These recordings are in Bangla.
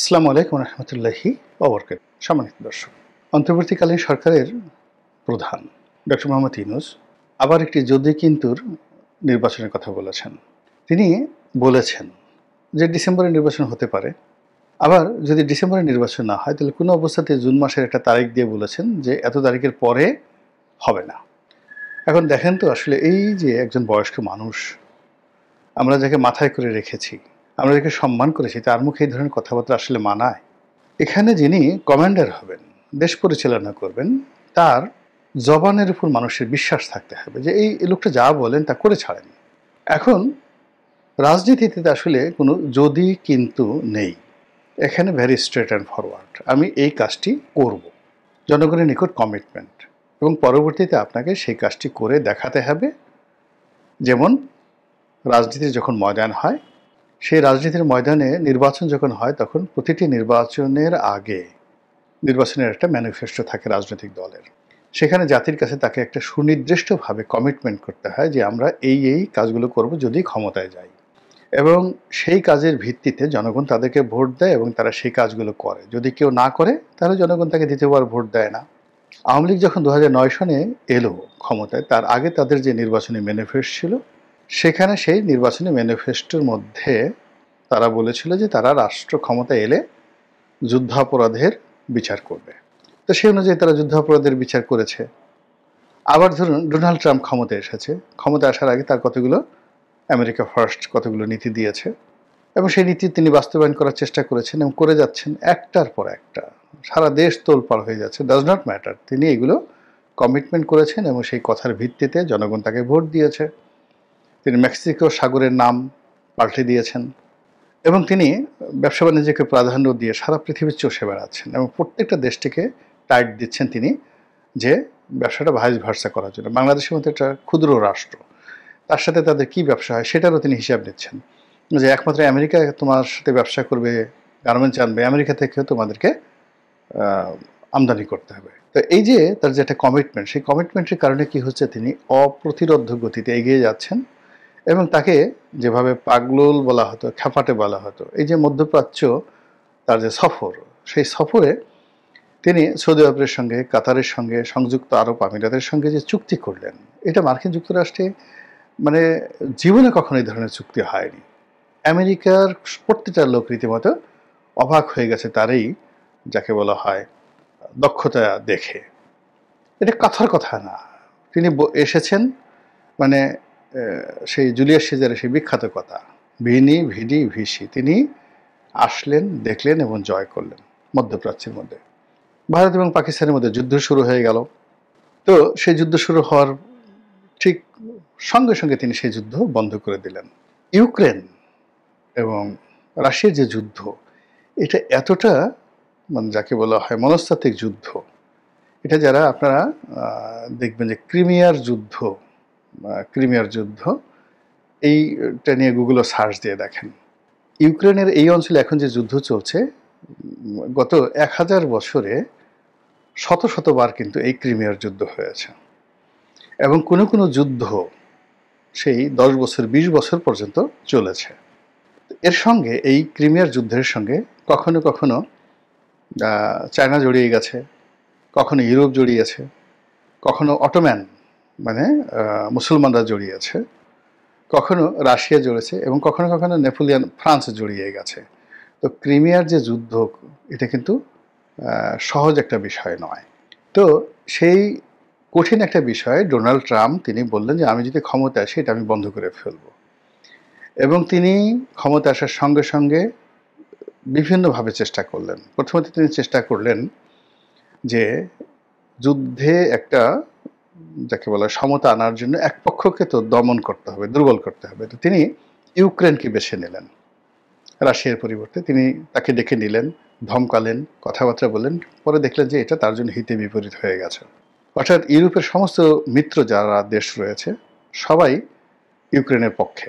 আসসালামু আলাইকুম রহমতুল্লাহি ওবরকাত। সম্মানিত দর্শক, অন্তর্বর্তীকালীন সরকারের প্রধান ডক্টর মোহাম্মদ ইউনূস আবার একটি যদি কিন্তুর নির্বাচনের কথা বলেছেন। তিনি বলেছেন যে ডিসেম্বরে নির্বাচন হতে পারে, আবার যদি ডিসেম্বরে নির্বাচন না হয় তাহলে কোনো অবস্থাতে জুন মাসের একটা তারিখ দিয়ে বলেছেন যে এত তারিখের পরে হবে না। এখন দেখেন তো, আসলে এই যে একজন বয়স্ক মানুষ, আমরা যাকে মাথায় করে রেখেছি, আমরা যাকে সম্মান করেছি, তার মুখে এই ধরনের কথাবার্তা আসলে মানায়? এখানে যিনি কমান্ডার হবেন, দেশ পরিচালনা করবেন, তার জবানের উপর মানুষের বিশ্বাস থাকতে হবে যে এই লোকটা যা বলেন তা করে ছাড়েন। এখন রাজনীতিতে আসলে কোনো যদি কিন্তু নেই, এখানে ভেরি স্ট্রেট অ্যান্ড ফরওয়ার্ড, আমি এই কাজটি করব, জনগণের নিকট কমিটমেন্ট, এবং পরবর্তীতে আপনাকে সেই কাজটি করে দেখাতে হবে। যেমন রাজনীতির যখন ময়দান হয়, সেই রাজনীতির ময়দানে নির্বাচন যখন হয়, তখন প্রতিটি নির্বাচনের আগে নির্বাচনের একটা ম্যানিফেস্টো থাকে রাজনৈতিক দলের। সেখানে জাতির কাছে তাকে একটা সুনির্দিষ্টভাবে কমিটমেন্ট করতে হয় যে আমরা এই কাজগুলো করব যদি ক্ষমতায় যাই, এবং সেই কাজের ভিত্তিতে জনগণ তাদেরকে ভোট দেয় এবং তারা সেই কাজগুলো করে। যদি কেউ না করে তাহলে জনগণ তাকে দ্বিতীয়বার ভোট দেয় না। আওয়ামী লীগ যখন 2009 সনে এলো ক্ষমতায়, তার আগে তাদের যে নির্বাচনী ম্যানিফেস্টো ছিল, সেখানে সেই নির্বাচনী ম্যানিফেস্টোর মধ্যে তারা বলেছিল যে তারা রাষ্ট্র ক্ষমতা এলে যুদ্ধাপরাধের বিচার করবে। তো সেই অনুযায়ী তারা যুদ্ধাপরাধের বিচার করেছে। আবার ধরুন, ডোনাল্ড ট্রাম্প ক্ষমতায় এসেছে, ক্ষমতা আসার আগে তার কতগুলো আমেরিকা ফার্স্ট কতগুলো নীতি দিয়েছে, এবং সেই নীতি তিনি বাস্তবায়ন করার চেষ্টা করেছেন এবং করে যাচ্ছেন একটার পর একটা। সারা দেশ তোলপাড় হয়ে যাচ্ছে, ডাজ নট ম্যাটার, তিনি এগুলো কমিটমেন্ট করেছেন এবং সেই কথার ভিত্তিতে জনগণ তাকে ভোট দিয়েছে। তিনি মেক্সিকো সাগরের নাম পাল্টে দিয়েছেন, এবং তিনি ব্যবসা বাণিজ্যকে প্রাধান্য দিয়ে সারা পৃথিবীর চষে বেড়াচ্ছেন এবং প্রত্যেকটা দেশটিকে টাইট দিচ্ছেন তিনি, যে ব্যবসাটা ভাইস ভার্সা করার জন্য। বাংলাদেশের মধ্যে একটা ক্ষুদ্র রাষ্ট্র, তার সাথে তাদের কি ব্যবসা হয় সেটারও তিনি হিসাব নিচ্ছেন, যে একমাত্র আমেরিকা তোমার সাথে ব্যবসা করবে, গার্মেন্টস আনবে, আমেরিকা থেকেও তোমাদেরকে আমদানি করতে হবে। তো এই যে তার যে একটা কমিটমেন্ট, সেই কমিটমেন্টের কারণে কি হচ্ছে, তিনি অপ্রতিরোধ্য গতিতে এগিয়ে যাচ্ছেন, এবং তাকে যেভাবে পাগলুল বলা হতো, খ্যাপাটে বলা হতো। এই যে মধ্যপ্রাচ্য তার যে সফর, সেই সফরে তিনি সৌদি আরবের সঙ্গে, কাতারের সঙ্গে, সংযুক্ত আরব আমিরাতের সঙ্গে যে চুক্তি করলেন, এটা মার্কিন যুক্তরাষ্ট্রে মানে জীবনে কখনো এই ধরনের চুক্তি হয়নি। আমেরিকার প্রত্যেকটা লোক রীতিমতো অবাক হয়ে গেছে তার এই, যাকে বলা হয়, দক্ষতা দেখে। এটা কথার কথা না, তিনি এসেছেন মানে সেই জুলিয়াস সিজারের সেই বিখ্যাত কথা, ভিনি ভিডি ভিসি, তিনি আসলেন, দেখলেন এবং জয় করলেন মধ্যপ্রাচ্যের মধ্যে। ভারত এবং পাকিস্তানের মধ্যে যুদ্ধ শুরু হয়ে গেল। তো সেই যুদ্ধ শুরু হওয়ার ঠিক সঙ্গে সঙ্গে তিনি সেই যুদ্ধ বন্ধ করে দিলেন। ইউক্রেন এবং রাশিয়ার যে যুদ্ধ, এটা এতটা মানে যাকে বলা হয় মনস্তাত্ত্বিক যুদ্ধ, এটা যারা আপনারা দেখবেন যে ক্রিমিয়ার যুদ্ধ এইটা নিয়ে গুগলে সার্চ দিয়ে দেখেন। ইউক্রেনের এই অঞ্চলে এখন যে যুদ্ধ চলছে, গত 1000 বছরে শত শতবার কিন্তু এই ক্রিমিয়ার যুদ্ধ হয়েছে, এবং কোনো কোনো যুদ্ধ সেই 10 বছর 20 বছর পর্যন্ত চলেছে। এর সঙ্গে এই ক্রিমিয়ার যুদ্ধের সঙ্গে কখনো কখনো চায়না জড়িয়ে গেছে, কখনো ইউরোপ জড়িয়েছে, কখনো অটোম্যান মানে মুসলমানরা জড়িয়েছে, কখনো রাশিয়া জড়িয়েছে, এবং কখনো কখনো নেপোলিয়ান ফ্রান্স জড়িয়ে গেছে। তো ক্রিমিয়ার যে যুদ্ধ, এটা কিন্তু সহজ একটা বিষয় নয়। তো সেই কঠিন একটা বিষয় ডোনাল্ড ট্রাম্প তিনি বললেন যে আমি যদি ক্ষমতা আসি এটা আমি বন্ধ করে ফেলব, এবং তিনি ক্ষমতা আসার সঙ্গে সঙ্গে বিভিন্নভাবে চেষ্টা করলেন। প্রথমত তিনি চেষ্টা করলেন যে যুদ্ধে একটা যাকে বলা সমতা আনার জন্য এক পক্ষকে তো দমন করতে হবে, দুর্বল করতে হবে। তো তিনি ইউক্রেনকে বেছে নিলেন রাশিয়ার পরিবর্তে। তিনি তাকে ডেকে নিলেন, ধমকালেন, কথাবার্তা বললেন, পরে দেখলেন যে এটা তার জন্য হিতে বিপরীত হয়ে গেছে। অর্থাৎ ইউরোপের সমস্ত মিত্র যারা দেশ রয়েছে সবাই ইউক্রেনের পক্ষে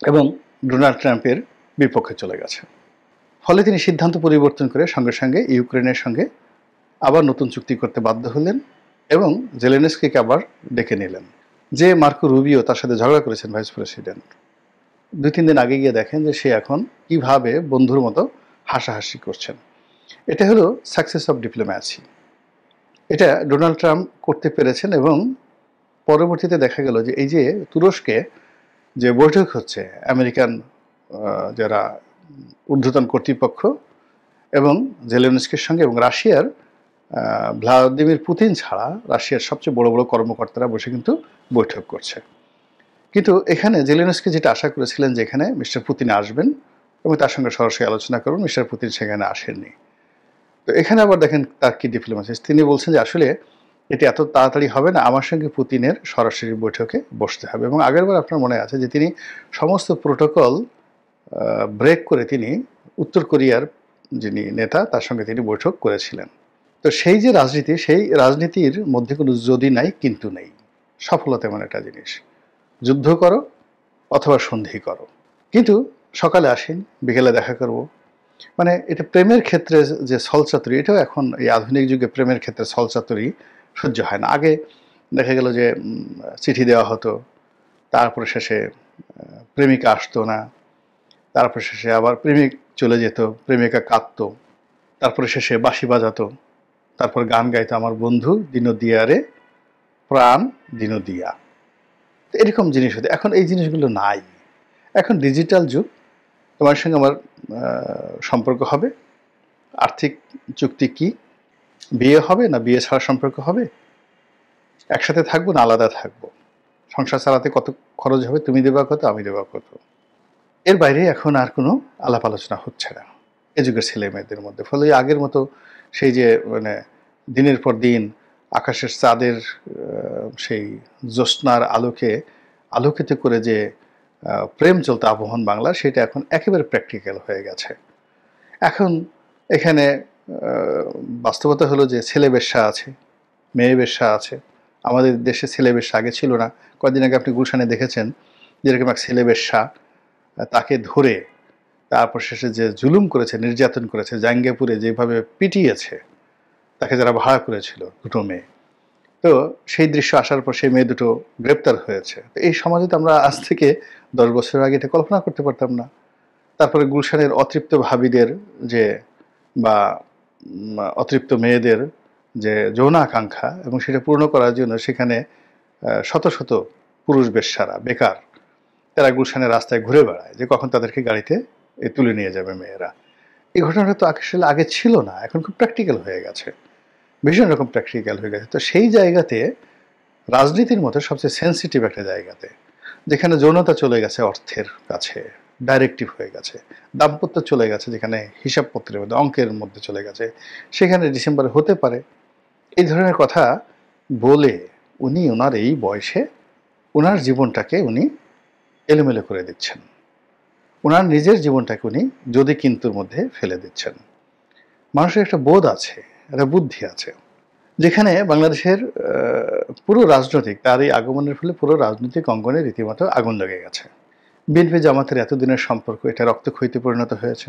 এবং ডোনাল্ড ট্রাম্পের বিপক্ষে চলে গেছে। ফলে তিনি সিদ্ধান্ত পরিবর্তন করে সঙ্গে সঙ্গে ইউক্রেনের সঙ্গে আবার নতুন চুক্তি করতে বাধ্য হলেন, এবং জেলেনস্কিকে আবার ডেকে নিলেন। যে মার্কো রুবিও তার সাথে ঝগড়া করেছেন ভাইস প্রেসিডেন্ট, 2-3 দিন আগে গিয়ে দেখেন যে সে এখন কিভাবে বন্ধুর মতো হাসাহাসি করছেন। এটা হলো সাকসেস অফ ডিপ্লোম্যাসি। এটা ডোনাল্ড ট্রাম্প করতে পেরেছেন এবং পরবর্তীতে দেখা গেল যে এই যে তুরস্কে যে বৈঠক হচ্ছে আমেরিকান যারা ঊর্ধ্বতন কর্তৃপক্ষ এবং জেলেনস্কির সঙ্গে এবং রাশিয়ার ভ্লাদিমির পুতিন ছাড়া রাশিয়ার সবচেয়ে বড় বড় কর্মকর্তারা বসে কিন্তু বৈঠক করছে। কিন্তু এখানে জেলেনস্কি যেটা আশা করেছিলেন যে এখানে মিস্টার পুতিন আসবেন এবং তার সঙ্গে সরাসরি আলোচনা করুন, মিস্টার পুতিন সেখানে আসেননি। তো এখানে আবার দেখেন তার কি ডিপ্লোম্যাসি, তিনি বলছেন যে আসলে এটি এত তাড়াতাড়ি হবে না, আমার সঙ্গে পুতিনের সরাসরি বৈঠকে বসতে হবে। এবং আগেরবার আপনার মনে আছে যে তিনি সমস্ত প্রোটোকল ব্রেক করে তিনি উত্তর কোরিয়ার যিনি নেতা তার সঙ্গে তিনি বৈঠক করেছিলেন। তো সেই যে রাজনীতি, সেই রাজনীতির মধ্যে কোনো যদি নাই কিন্তু নেই। সফলতা এমন একটা জিনিস, যুদ্ধ করো অথবা সন্ধি করো, কিন্তু সকালে আসেন বিকেলে দেখা করব। মানে এটা প্রেমের ক্ষেত্রে যে ছলচাতুরি, এটাও এখন এই আধুনিক যুগে প্রেমের ক্ষেত্রে ছলচাতুরি সহ্য হয় না। আগে দেখা গেল যে চিঠি দেওয়া হতো, তারপরে শেষে প্রেমিকা আসতো না, তারপর শেষে আবার প্রেমিক চলে যেত, প্রেমিকা কাঁদতো, তারপরে শেষে বাঁশি বাজাতো, তারপর গান গাইতো, আমার বন্ধু দিনদিয়া রে প্রাণ দিনদিয়া। এরকম জিনিস হতো। এখন এই জিনিসগুলো নাই। এখন ডিজিটাল যুগ। তোমার সঙ্গে আমার সম্পর্ক হবে, আর্থিক চুক্তি কি, বিয়ে হবে না বিয়ে ছাড়া সম্পর্ক হবে, একসাথে থাকবো না আলাদা থাকবো, সংসার চালাতে কত খরচ হবে, তুমি দেবা কত আমি দেবা কত, এর বাইরে এখন আর কোনো আলাপ আলোচনা হচ্ছে না এ যুগের ছেলে মেয়েদের মধ্যে। ফলে আগের মতো সেই যে মানে দিনের পর দিন আকাশের চাঁদের সেই জ্যোৎস্নার আলোকে আলোকিত করে যে প্রেম চলতে আবহন বাংলা, সেটা এখন একেবারে প্র্যাকটিক্যাল হয়ে গেছে। এখন এখানে বাস্তবতা হলো যে ছেলে বেশ্যা আছে, মেয়ে বেশ্যা আছে। আমাদের দেশে ছেলে বেশ্যা আগে ছিল না। কয়েকদিন আগে আপনি গুলশানে দেখেছেন যেরকম এক ছেলে বেশ্যা, তাকে ধরে তারপর শেষে যে জুলুম করেছে, নির্যাতন করেছে, জাঙ্গিয়াপুরে যেভাবে পিটিয়েছে তাকে যারা ভাড়া করেছিল দুটো মেয়ে, তো সেই দৃশ্য আসার পর সেই মেয়ে দুটো গ্রেপ্তার হয়েছে। তো এই সমাজে তো আমরা আজ থেকে 10 বছর আগে এটা কল্পনা করতে পারতাম না। তারপরে গুলশানের অতৃপ্ত ভাবীদের যে বা অতৃপ্ত মেয়েদের যে যৌন আকাঙ্ক্ষা, এবং সেটা পূর্ণ করার জন্য সেখানে শত শত পুরুষ বেশ্যারা বেকার তারা গুলশানের রাস্তায় ঘুরে বেড়ায় যে কখন তাদেরকে গাড়িতে তুলে নিয়ে যাবে মেয়েরা। এই ঘটনাটা তো আসলে আগে ছিল না, এখন খুব প্র্যাকটিক্যাল হয়ে গেছে, ভীষণ রকম প্র্যাকটিক্যাল হয়ে গেছে। তো সেই জায়গাতে রাজনীতির মতো সবচেয়ে সেন্সিটিভ একটা জায়গাতে, যেখানে যৌনতা চলে গেছে অর্থের কাছে, ডাইরেক্টিভ হয়ে গেছে, দাম্পত্য চলে গেছে যেখানে হিসাবপত্রের মধ্যে অঙ্কের মধ্যে চলে গেছে, সেখানে ডিসেম্বরে হতে পারে এই ধরনের কথা বলে উনি ওনার এই বয়সে ওনার জীবনটাকে উনি এলোমেলো করে দিচ্ছেন, ওনার নিজের জীবনটাকে উনি যদি কিন্তুর মধ্যে ফেলে দিচ্ছেন। মানুষের একটা বোধ আছে, একটা বুদ্ধি আছে, যেখানে বাংলাদেশের পুরো রাজনৈতিক তার এই আগমনের ফলে পুরো রাজনৈতিক অঙ্গনে রীতিমতো আগুন লেগে গেছে। বিএনপি জামাতের এতদিনের সম্পর্ক এটা রক্তক্ষয়ীতে পরিণত হয়েছে।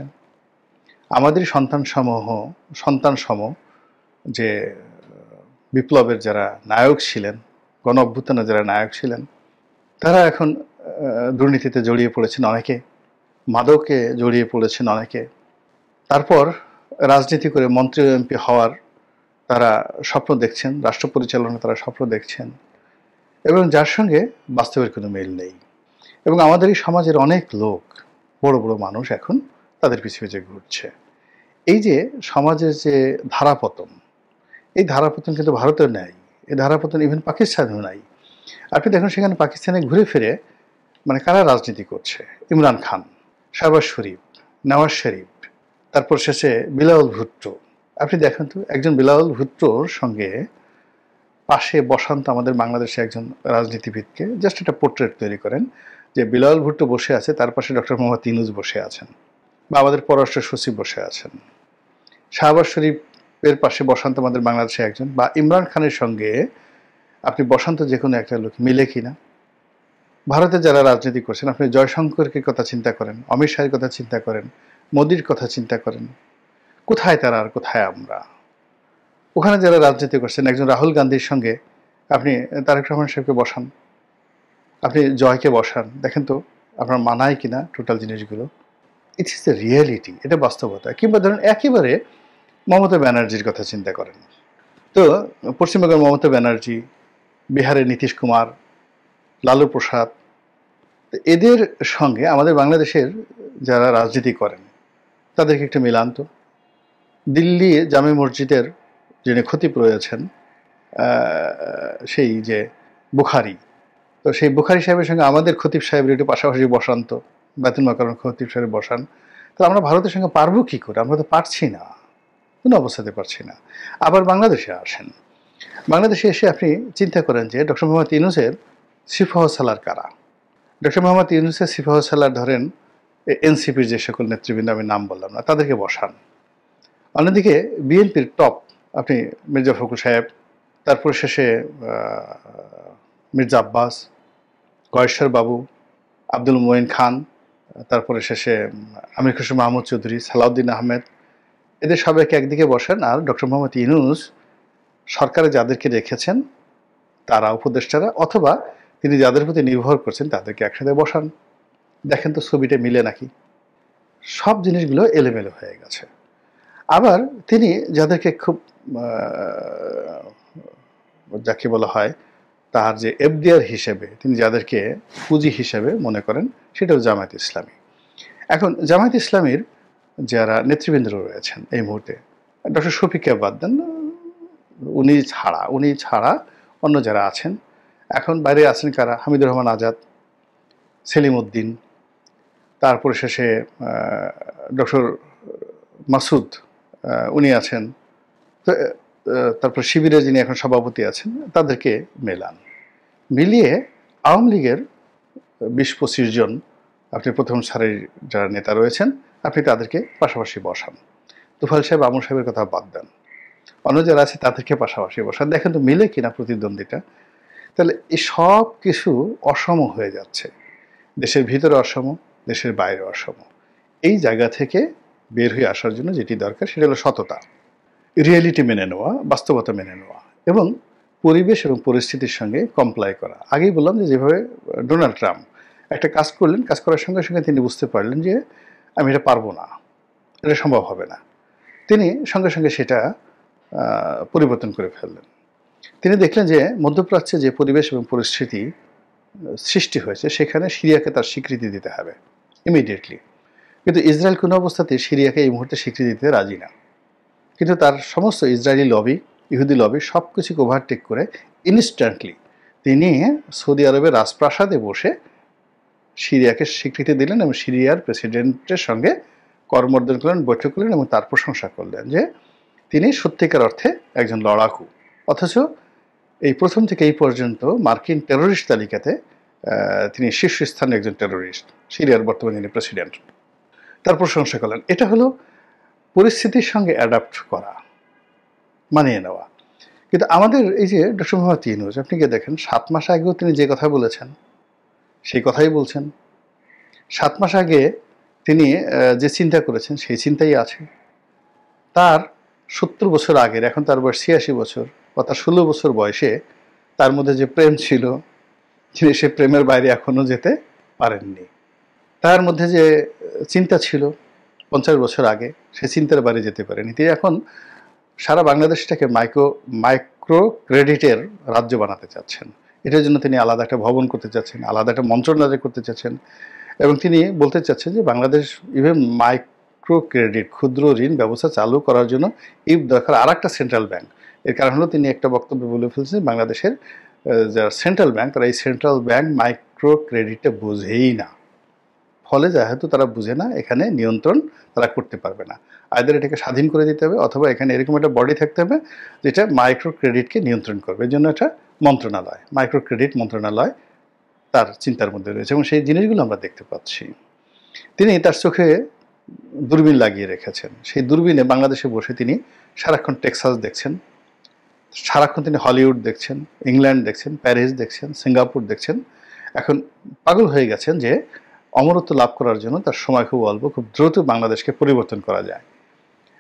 আমাদের সন্তান সম যে বিপ্লবের যারা নায়ক ছিলেন, গণ অভ্যুত্থানের যারা নায়ক ছিলেন, তারা এখন দুর্নীতিতে জড়িয়ে পড়েছেন অনেকে, মাদকে জড়িয়ে পড়েছেন অনেকে, তারপর রাজনীতি করে মন্ত্রী এমপি হওয়ার তারা স্বপ্ন দেখছেন, রাষ্ট্র পরিচালনা তারা স্বপ্ন দেখছেন, এবং যার সঙ্গে বাস্তবের কোনো মিল নেই। এবং আমাদের এই সমাজের অনেক লোক, বড় বড় মানুষ এখন তাদের পিছু পিছু ঘুরছে। এই যে সমাজের যে ধারাপতন, এই ধারাপতন কিন্তু ভারতের নাই, এই ধারাপতন ইভেন পাকিস্তানেও নাই। আপনি দেখুন সেখানে পাকিস্তানে ঘুরে ফিরে মানে কারা রাজনীতি করছে, ইমরান খান, শাহবাজ শরীফ, নওয়াজ শরীফ, তারপর শেষে বিলাওয়াল ভুট্টো। আপনি দেখেন তো একজন বিলাওয়াল ভুট্টোর সঙ্গে পাশে বসান তো আমাদের বাংলাদেশে একজন রাজনীতিবিদকে, জাস্ট একটা পোর্ট্রেট তৈরি করেন যে বিলাওয়াল ভুট্টো বসে আছে, তার পাশে ডক্টর মোহাম্মদ ইউনূস বসে আছেন, বা আমাদের পররাষ্ট্র সচিব বসে আছেন। শাহবাজ শরীফের পাশে বসান্ত আমাদের বাংলাদেশে একজন, বা ইমরান খানের সঙ্গে আপনি বসান্ত যে কোনো একটা লোক, মিলে কিনা? ভারতে যারা রাজনীতি করছেন, আপনি জয়শঙ্করের কথা চিন্তা করেন, অমিত শাহের কথা চিন্তা করেন, মোদির কথা চিন্তা করেন, কোথায় তারা আর কোথায় আমরা? ওখানে যারা রাজনীতি করছেন, একজন রাহুল গান্ধীর সঙ্গে আপনি তারেক রহমান সাহেবকে বসান, আপনি জয়কে বসান, দেখেন তো আপনার মানায় কিনা টোটাল জিনিসগুলো। ইট ইজ দ্য রিয়েলিটি, এটা বাস্তবতা। কিংবা ধরুন একেবারে মমতা ব্যানার্জির কথা চিন্তা করেন, তো পশ্চিমবঙ্গের মমতা ব্যানার্জি, বিহারের নীতিশ কুমার, লালু প্রসাদ, এদের সঙ্গে আমাদের বাংলাদেশের যারা রাজনীতি করেন তাদেরকে একটা মিলান তো। দিল্লি জামে মসজিদের যিনি খতিব রয়েছেন, সেই যে বুখারি, তো সেই বুখারি সাহেবের সঙ্গে আমাদের খতিব সাহেবের একটু পাশাপাশি বসান তো, বায়তুল মাকাররম খতিব সাহেব বসান, তো আমরা ভারতের সঙ্গে পারবো কী করে? আমরা তো পারছি না, কোনো অবস্থাতে পারছি না। আবার বাংলাদেশে আসেন, বাংলাদেশে এসে আপনি চিন্তা করেন যে ডক্টর মোহাম্মদ ইউনূসের সিফাহ সালার কারা। ডক্টর মোহাম্মদ ইউনূসের সিফাহ সালার ধরেন এনসিপির যে সকল নেতৃবৃন্দ আমি নাম বললাম না, তাদেরকে বসান। অন্যদিকে বিএনপির টপ আপনি মির্জা ফখরুল সাহেব, তারপরে শেষে মির্জা আব্বাস, কয়েশ্বর বাবু, আব্দুল মোয়েন খান, তারপরে শেষে আমির খসরু মাহমুদ চৌধুরী, সালাউদ্দিন আহমেদ, এদের সবাইকে একদিকে বসান। আর ডক্টর মোহাম্মদ ইউনূস সরকারে যাদেরকে রেখেছেন তারা উপদেষ্টারা, অথবা তিনি যাদের প্রতি নির্ভর করছেন তাদেরকে একসাথে বসান। দেখেন তো ছবিটা মিলে নাকি? সব জিনিসগুলো এলোমেলো হয়ে গেছে। আবার তিনি যাদেরকে খুব যাকে বলা হয় তার যে এফডিআর হিসেবে তিনি যাদেরকে পুঁজি হিসেবে মনে করেন, সেটাও জামায়াত ইসলামী। এখন জামায়াত ইসলামীর যারা নেতৃবৃন্দ রয়েছেন এই মুহূর্তে, ডক্টর শফিককে বাদ দেন, উনি ছাড়া অন্য যারা আছেন, এখন বাইরে আছেন কারা? হামিদুর রহমান আজাদ, সেলিম উদ্দিন, তারপরে শেষে ডক্টর মাসুদ, উনি আছেন, তো তারপর শিবিরের যিনি এখন সভাপতি আছেন, তাদেরকে মেলান। মিলিয়ে আওয়ামী লীগের ২০-২৫ জন আপনি প্রথম সারির যারা নেতা রয়েছেন আপনি তাদেরকে পাশাপাশি বসান। তুফাইল সাহেব, আমর সাহেবের কথা বাদ দেন, অন্য যারা আছে তাদেরকে পাশাপাশি বসান। দেখেন তো মিলে কিনা প্রতিদ্বন্দ্বিতা। তাহলে এই সব কিছু অসম হয়ে যাচ্ছে, দেশের ভিতরে অসম, দেশের বাইরে অসম। এই জায়গা থেকে বের হয়ে আসার জন্য যেটি দরকার সেটা হলো সততা, রিয়েলিটি মেনে নেওয়া, বাস্তবতা মেনে নেওয়া, এবং পরিবেশ এবং পরিস্থিতির সঙ্গে কমপ্লাই করা। আগেই বললাম যে যেভাবে ডোনাল্ড ট্রাম্প একটা কাজ করলেন, কাজ করার সঙ্গে সঙ্গে তিনি বুঝতে পারলেন যে আমি এটা পারবো না, এটা সম্ভব হবে না। তিনি সঙ্গে সঙ্গে সেটা পরিবর্তন করে ফেললেন। তিনি দেখলেন যে মধ্যপ্রাচ্যে যে পরিবেশ এবং পরিস্থিতি সৃষ্টি হয়েছে সেখানে সিরিয়াকে তার স্বীকৃতি দিতে হবে ইমিডিয়েটলি। কিন্তু ইসরায়েল কোনো অবস্থাতে সিরিয়াকে এই মুহূর্তে স্বীকৃতি দিতে রাজি না। কিন্তু তার সমস্ত ইসরায়েলি লবি, ইহুদি লবি সব কিছুকে ওভারটেক করে ইনস্ট্যান্টলি তিনি সৌদি আরবের রাজপ্রাসাদে বসে সিরিয়াকে স্বীকৃতি দিলেন এবং সিরিয়ার প্রেসিডেন্টের সঙ্গে করমর্দন করলেন, বৈঠক করলেন এবং তার প্রশংসা করলেন যে তিনি সত্যিকার অর্থে একজন লড়াকু। অথচ এই প্রথম থেকে এই পর্যন্ত মার্কিন টেরোরিস্ট তালিকাতে তিনি শীর্ষস্থানে একজন টেরোরিস্ট, সিরিয়ার বর্তমান যিনি প্রেসিডেন্ট, তার প্রশংসা করলেন। এটা হলো পরিস্থিতির সঙ্গে অ্যাডাপ্ট করা, মানিয়ে নেওয়া। কিন্তু আমাদের এই যে ডক্টর মোহাম্মদ ইউনূস, আপনি কি দেখেন 7 মাস আগেও তিনি যে কথা বলেছেন সেই কথাই বলছেন। 7 মাস আগে তিনি যে চিন্তা করেছেন সেই চিন্তাই আছে। তার 70 বছর আগের, এখন তার বয়স 86 বছর, অর্থাৎ 16 বছর বয়সে তার মধ্যে যে প্রেম ছিল তিনি সে প্রেমের বাইরে এখনও যেতে পারেননি। তার মধ্যে যে চিন্তা ছিল 50 বছর আগে, সে চিন্তার বাইরে যেতে পারেনি। তিনি এখন সারা বাংলাদেশটাকে মাইক্রো ক্রেডিটের রাজ্য বানাতে চাচ্ছেন। এটার জন্য তিনি আলাদা একটা ভবন করতে চাচ্ছেন, আলাদা একটা মন্ত্রণালয় করতে চাচ্ছেন, এবং তিনি বলতে চাচ্ছেন যে বাংলাদেশ ইভেন মাইক্রো ক্রেডিট, ক্ষুদ্র ঋণ ব্যবস্থা চালু করার জন্য এই দরকার আর একটা সেন্ট্রাল ব্যাংক। এর কারণ হলো তিনি একটা বক্তব্যে বলে ফেলছেন বাংলাদেশের যারা সেন্ট্রাল ব্যাংক, তারা এই সেন্ট্রাল ব্যাংক মাইক্রো ক্রেডিটটা বুঝেই না। ফলে যেহেতু তারা বুঝে না, এখানে নিয়ন্ত্রণ তারা করতে পারবে না। আইদার এটাকে স্বাধীন করে দিতে হবে, অথবা এখানে এরকম একটা বডি থাকতে হবে যেটা মাইক্রো ক্রেডিটকে নিয়ন্ত্রণ করবে। এর জন্য একটা মন্ত্রণালয়, মাইক্রো ক্রেডিট মন্ত্রণালয় তার চিন্তার মধ্যে রয়েছে, এবং সেই জিনিসগুলো আমরা দেখতে পাচ্ছি। তিনি তার চোখে দূরবীন লাগিয়ে রেখেছেন। সেই দূরবীনে বাংলাদেশে বসে তিনি সারাক্ষণ টেক্সাস দেখছেন, সারাক্ষণ তিনি হলিউড দেখছেন, ইংল্যান্ড দেখছেন, প্যারিস দেখছেন, সিঙ্গাপুর দেখছেন। এখন পাগল হয়ে গেছেন যে অমরত্ব লাভ করার জন্য তার সময় খুব অল্প, খুব দ্রুত বাংলাদেশকে পরিবর্তন করা যায়।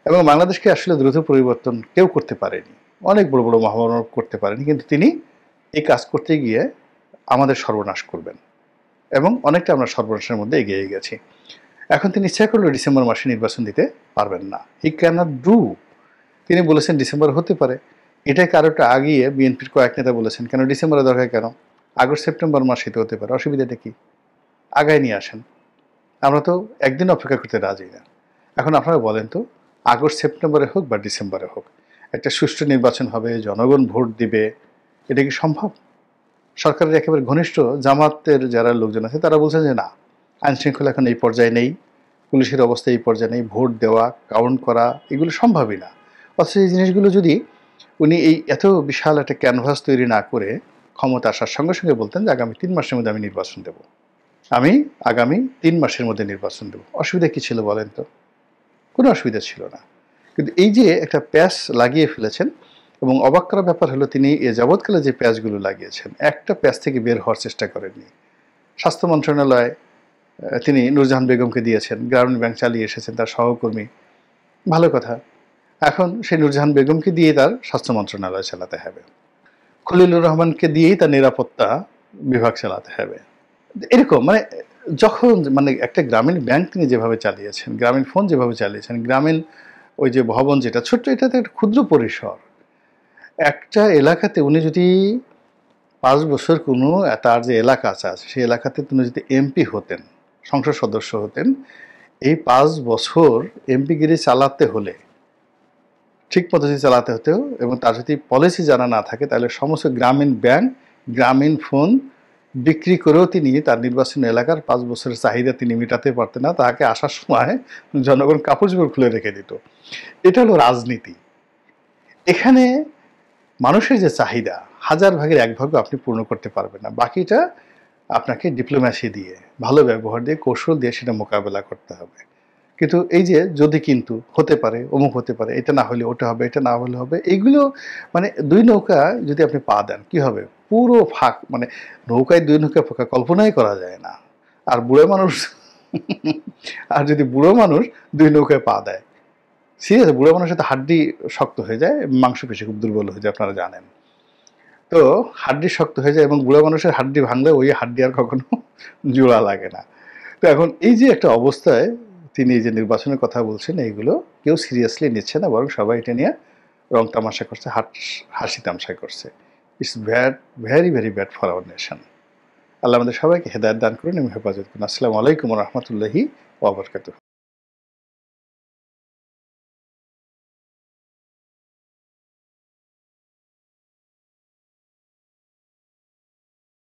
এবং বাংলাদেশকে আসলে দ্রুত পরিবর্তন কেউ করতে পারেনি, অনেক বড় বড় মহামানব করতে পারেনি, কিন্তু তিনি এই কাজ করতে গিয়ে আমাদের সর্বনাশ করবেন, এবং অনেকটা আমরা সর্বনাশের মধ্যে এগিয়ে গেছি। এখন তিনি ইচ্ছা করলেও ডিসেম্বর মাসে নির্বাচন দিতে পারবেন না। হি ক্যানট ডু। তিনি বলেছেন ডিসেম্বর হতে পারে। এটাকে আরেকটা আগিয়ে বিএনপির কয়েক নেতা বলেছেন, কেন ডিসেম্বরে দরকার, কেন আগস্ট সেপ্টেম্বর মাসে তো হতে পারে, অসুবিধাটা কি, আগায় নিয়ে আসেন। আমরা তো একদিন অপেক্ষা করতে রাজি না। এখন আপনারা বলেন তো, আগস্ট সেপ্টেম্বরে হোক বা ডিসেম্বরে হোক, একটা সুষ্ঠু নির্বাচন হবে, জনগণ ভোট দিবে, এটা কি সম্ভব? সরকারের একেবারে ঘনিষ্ঠ জামাতের যারা লোকজন আছে তারা বলছেন যে না, আইনশৃঙ্খলা এখন এই পর্যায়ে নেই, পুলিশের অবস্থা এই পর্যায়ে নেই, ভোট দেওয়া, কাউন্ট করা এগুলো সম্ভবই না। অথচ এই জিনিসগুলো যদি উনি এই এত বিশাল একটা ক্যানভাস তৈরি না করে ক্ষমতা আসার সঙ্গে সঙ্গে বলতেন যে আগামী 3 মাসের মধ্যে আমি নির্বাচন দেব, আমি আগামী 3 মাসের মধ্যে নির্বাচন দেব, অসুবিধা কী ছিল বলেন তো? কোনো অসুবিধা ছিল না। কিন্তু এই যে একটা প্যাচ লাগিয়ে ফেলেছেন, এবং অবাক করার ব্যাপার হলো তিনি এ যাবৎকালে যে প্যাচগুলো লাগিয়েছেন একটা প্যাচ থেকে বের হওয়ার চেষ্টা করেননি। স্বাস্থ্য মন্ত্রণালয় তিনি নূরজাহান বেগমকে দিয়েছেন, গ্রামীণ ব্যাংক চালিয়ে এসেছেন তার সহকর্মী, ভালো কথা। এখন সেই নূরজাহান বেগমকে দিয়ে তার স্বাস্থ্য মন্ত্রণালয় চালাতে হবে, খলিলুর রহমানকে দিয়েই তার নিরাপত্তা বিভাগ চালাতে হবে। এরকম মানে যখন মানে একটা গ্রামীণ ব্যাংক তিনি যেভাবে চালিয়েছেন, গ্রামীণ ফোন যেভাবে চালিয়েছেন, গ্রামীণ ওই যে ভবন যেটা ছোট্ট, এটাতে একটা ক্ষুদ্র পরিসর, একটা এলাকাতে উনি যদি 5 বছর কোনো তার যে এলাকা আছে সেই এলাকাতে তিনি যদি এমপি হতেন, সংসদ সদস্য হতেন, এই 5 বছর এমপিগিরি চালাতে হলে, ঠিক পদ্ধতি চালাতে হতেও, এবং তার যদি পলিসি জানা না থাকে তাহলে সমস্ত গ্রামীণ ব্যাংক, গ্রামীণ ফোন বিক্রি করেও তিনি তার নির্বাচন এলাকার 5 বছরের চাহিদা তিনি মেটাতে পারতেন না। তাকে আসার সময় জনগণ কাপড় চোপড় খুলে রেখে দিত। এটা হলো রাজনীতি। এখানে মানুষের যে চাহিদা 1000 ভাগের 1 ভাগও আপনি পূর্ণ করতে পারবেন না, বাকিটা আপনাকে ডিপ্লোম্যাসি দিয়ে, ভালো ব্যবহার দিয়ে, কৌশল দিয়ে সেটা মোকাবেলা করতে হবে। কিন্তু এই যে যদি কিন্তু হতে পারে, অমুক হতে পারে, এটা না হলে ওটা হবে, এটা না হলে হবে, এইগুলো মানে 2 নৌকা যদি আপনি পা দেন কি হবে? পুরো ফাঁক, মানে নৌকায় 2 নৌকা ফাঁকা কল্পনাই করা যায় না। আর বুড়ো মানুষ আর যদি বুড়ো মানুষ 2 নৌকায় পা দেয়, সিরিয়াস, বুড়ো মানুষের তো হাড্ডি শক্ত হয়ে যায়, মাংসপেশি খুব দুর্বল হয়ে যায়, আপনারা জানেন। তো হাড্ডি শক্ত হয়ে যায় এবং বুড়ো মানুষের হাড্ডি ভাঙলে ওই হাড্ডি আর কখনো জোড়া লাগে না। তো এখন এই যে একটা অবস্থায় তিনি এই যে নির্বাচনের কথা বলছেন, এইগুলো কেউ সিরিয়াসলি নিচ্ছে না, বরং সবাই এটা নিয়ে রং তামাশা করছে, হাসি তামশা করছে। It's bad, very very bad for our nation. Allah আমাদের সবাইকে হেদায়েত দান করুন এবং হেফাজত করুন। আসসালামু আলাইকুম ওয়া রাহমাতুল্লাহি ওয়া বারাকাতুহু।